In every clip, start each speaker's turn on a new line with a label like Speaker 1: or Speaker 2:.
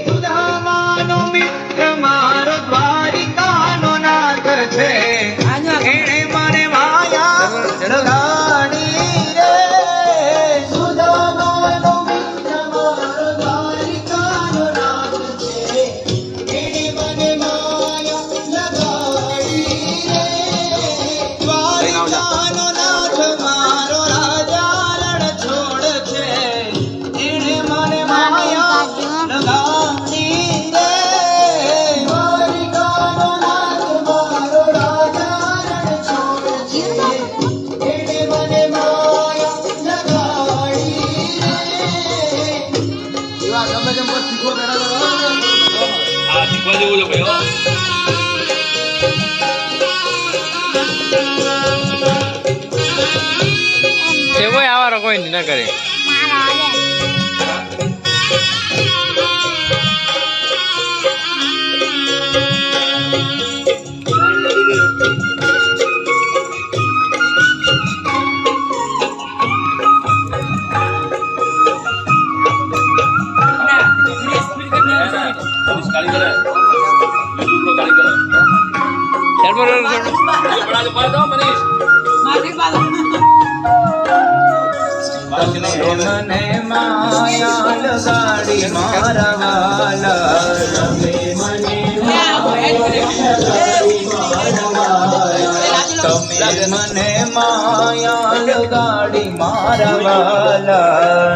Speaker 1: સુદામાનો મિત્ર મારો દ્વારિકાનો નાથ છે. એણે મને માયા લગાડી રે. સુદામાનો મિત્ર મારો દ્વારિકાનો નાથ છે. એણે મને માયા લગાડી રે. દ્વારિકાનો નાથ મારો રાજા રણ છોડ છે. એણે મને માયા લગાડી રે. દ્વારિકાનો નાથ મારો રાજા રણ છોડ છે. એણે મને માયા લગાડી રે. એવા ગમે તેમ શીખો
Speaker 2: આ શીખવા જેવું છે ભાઈ હો.
Speaker 3: એવો આવારો કોઈ ન કરે.
Speaker 2: ગાડી કરે યુટ્યુબ પર ગાડી કરે આપણા જો પાડો મનીષ
Speaker 1: મને માયા લગાડી મારા વાલા. તમે મને મને માયા લગાડી મારા વાલા.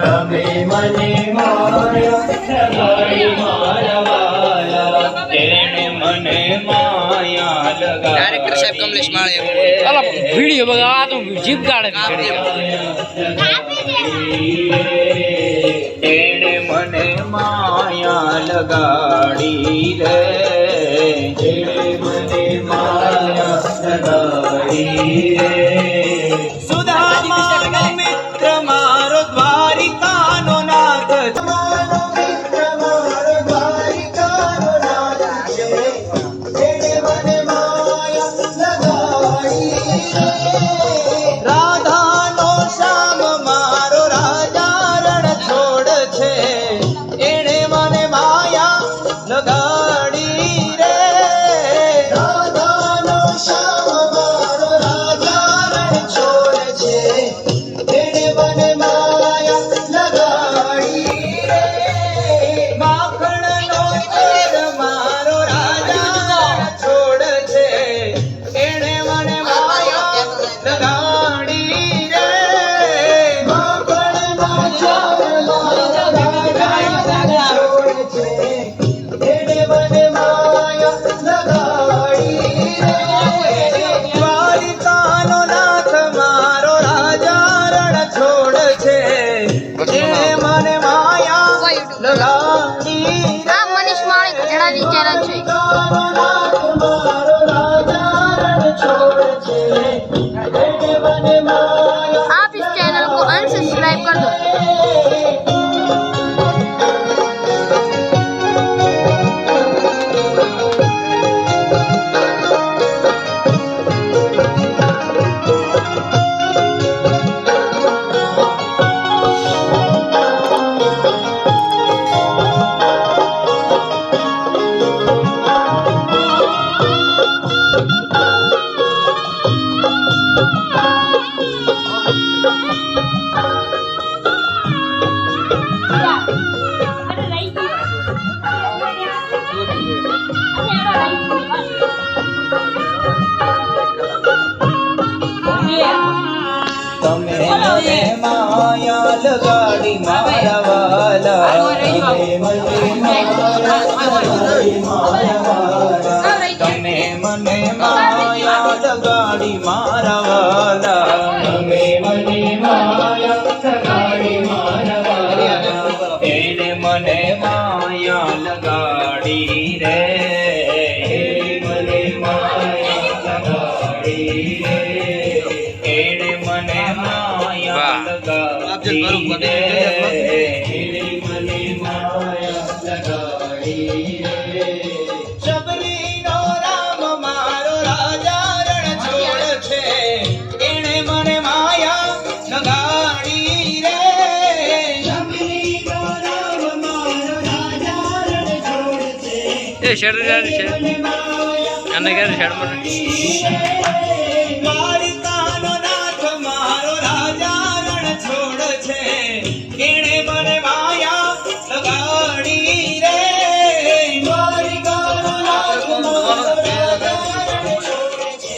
Speaker 1: તમે મને માયા લગાડી મારા વાલા. તેણે મને માયા
Speaker 3: ડાયરેક્ટર સાહેબ કમલેશ માળે અલા વિડિયો બગા આ તો જીપ ગાડે
Speaker 1: તેણે મને માયા લગાડી રે. તેણે મને માયા લગાડી રે. સુદામાનો મિત્ર મારો દ્વારિકાનો નાથ. સુદામાનો મિત્ર મારો દ્વારિકાનો નાથ છે. તેણે મને માયા લગાડી રે. રાધાનો શ્યામ મારો રાજા રણ છોડ છે. એણે મને માયા લગાડી રે. રાધાનો શ્યામ મારો રાજા રણ છોડ છે. એણે મને માયા લગાડી રે. માખણનો ચોર મારો રાજા રણ છોડ છે. એણે મને માયા લગાડી રે. માખણનો ચોર મારો રાજા રણ છોડ છે. એણે મને માયા લગાડી રે. દ્વારિકાનો નાથ મારો રાજા રણ છોડ છે. એણે મને માયા લગાડી રે.
Speaker 4: આ મનીષ માળે ગઢડાની ચેનલ છે.
Speaker 1: મારો રાજા રણ છોડ છે. એણે મને માયા
Speaker 4: आप इस चैनल को अनसब्सक्राइब कर दो.
Speaker 1: તમે મને માયા લગાડી મારા વાલા. તમે મને માયા લગાડી મારા વાલા. તમે મને માયા લગાડી મારા વાલા. તમે મને માયા લગાડી મારા વાલા. એણે મને માયા લગાડી રે. મને માયા લગાડી રે. એણે મને માયા લગાડી રે. એણે મને માયા લગાડી રે. શબરીનો રામ મારો રાજા રણ છોડ છે. એણે મને માયા લગાડી રે. શબરીનો રામ મારો
Speaker 3: એ શેડ છે અને કે શેડ માં
Speaker 1: દ્વારિકાનો નાથ મારો રાજા રણ છોડ છે કેણે મને માયા લગાડી રે દ્વારિકાનો નાથ મારો રાજા રણ છોડ છે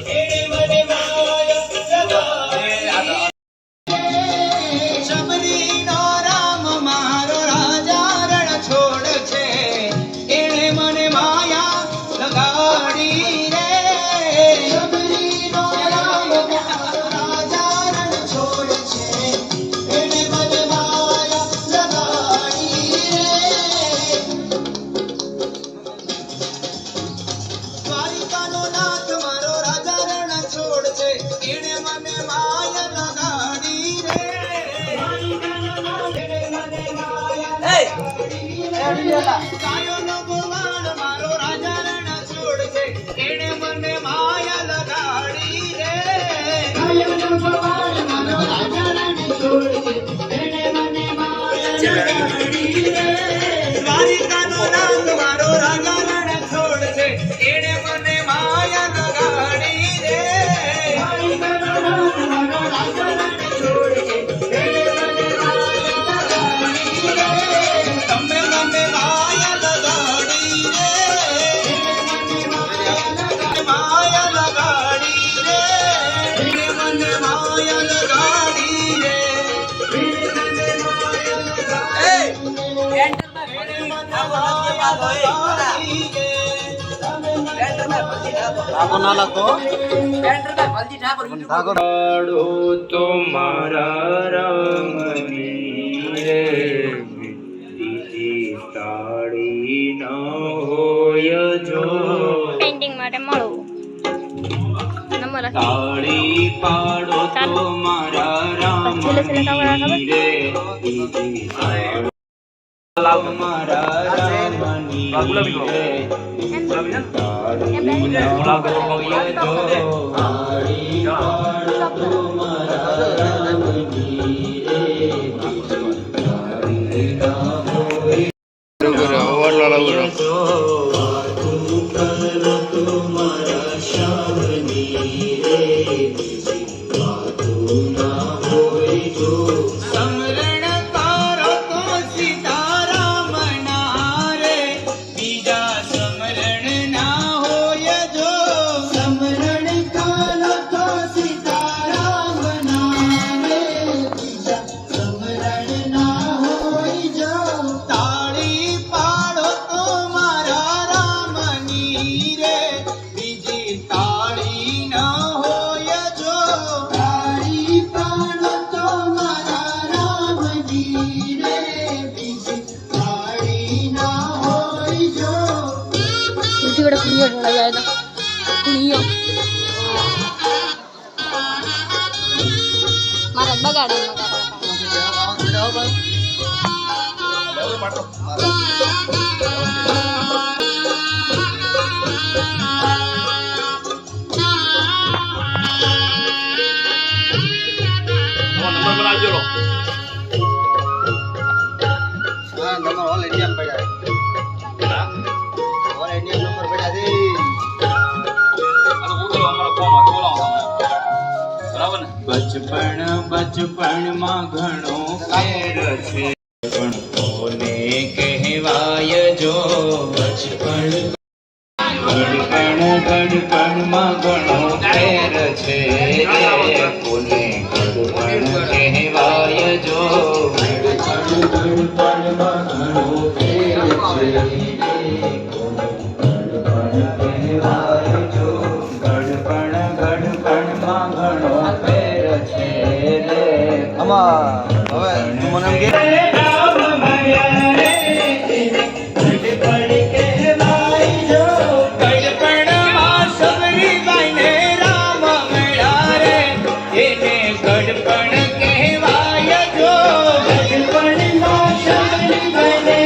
Speaker 1: કેણે મને માયા લગાડી શબરીનો રામ મારો રાજા રણ છોડ છે કેણે મને માયા લગાડી રે શબરીનો રામ મારો રાજા રણ છોડ છે કેણે મને માયા લગાડી રે દ્વારિકાનો નાથ મારો રાજા રણ છોડ છે કેણે મને માયા લગાડી રે ગાયોનો ભગવાન મારો રાજા રણ છોડ છે કેણે મને માયા લગાડી રે ગાયોનો ભગવાન મારો રાજા રણ છોડ છે કેણે મને માયા લગાડી રે દ્વારિકાનો નાથ મારો રાજા રણ છોડ છે કેણે મને માયા લગાડી રે દ્વારિકાનો નાથ મારો રાજા રણ છોડ છે કેણે મને માયા લગાડી રે તમે મને માયા લગાડી રે માયા લગાડી રે મને માયા લગાડી રે પાડો તો મારા રામની રે બીજી તાળી ન હોય જો
Speaker 4: પેઇન્ટિંગ માટે મળો નંબર
Speaker 1: તાળી પાડો તો મારા રામની રે બીજી તાળી મારા રામની રે તાળી ન હોય જો તાળી પાડો તો મારા રામની રે તાળી ન હોય સમરણ તારો તો સીતારામ ના રે બીજા સમરણ ના હોય જો સમરણ તારો તો સીતારામ ના રે બીજા સમરણ ના હોય જો તાળી પાડો તો મારા રામની રે બીજી તાળી ન હોય જો તાળી પાડો તો મારા રામની રે બીજી તાળી ન હોય જો
Speaker 4: બીજી વડે કુણીઓ ઢોળાઈ જાય તો કુણીઓ મારા બગાડે
Speaker 2: નંબર બનાવજો લો આ તો ઉતરો અમારો કોમ હતો બોલાવો બરાબર ને
Speaker 1: બચપણમાં ઘણો ફેર છે પણ કોને કહેવાય જો ગડપણમાં ઘણો ફેર છે કોને ગડપણ કહેવાય જો ગડપણમાં ઘણો ફેર છે કોને ગડપણ કહેવાય જો ગડપણમાં ઘણો ફેર છે આમાં હવે મને એમ કે રામ મળ્યા રે ગડપણ કહેવાય જો ગડપણમાં સબરીબાઈને રામ મળ્યા રે એને ગડપણ કહેવાય જો ગડપણમાં સબરીબાઈને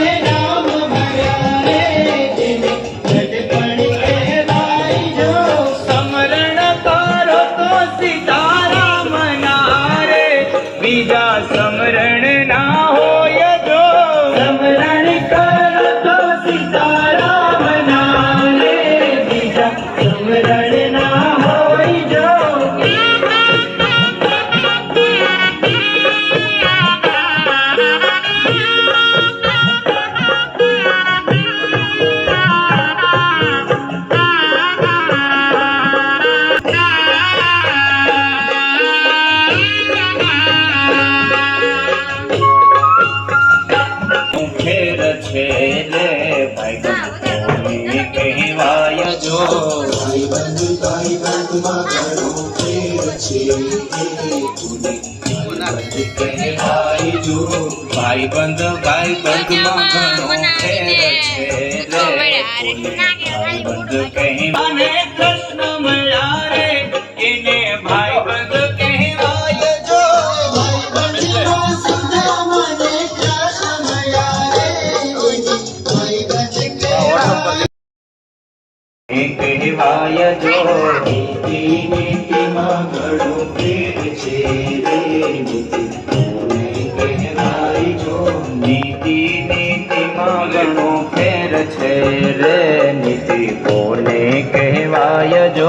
Speaker 1: ફેર છે રે ભાઈબંધ કોને કહેવાય જો કહેવાય જો ભાઈબંધ ભાઈબંધમાં ઘણો ફેર છે રે ભાઈબંધ કહેવાને કૃષ્ણ મળ્યા રે એને ભાઈબંધ કહેવાય જો કહેવાય જો નીતિ નીતિમાં ઘણું ફેર છે રે નીતિ કોને કહેવાય જો નીતિ નીતિમાં ઘણું ફેર છે રે નીતિ કોને કહેવાય જો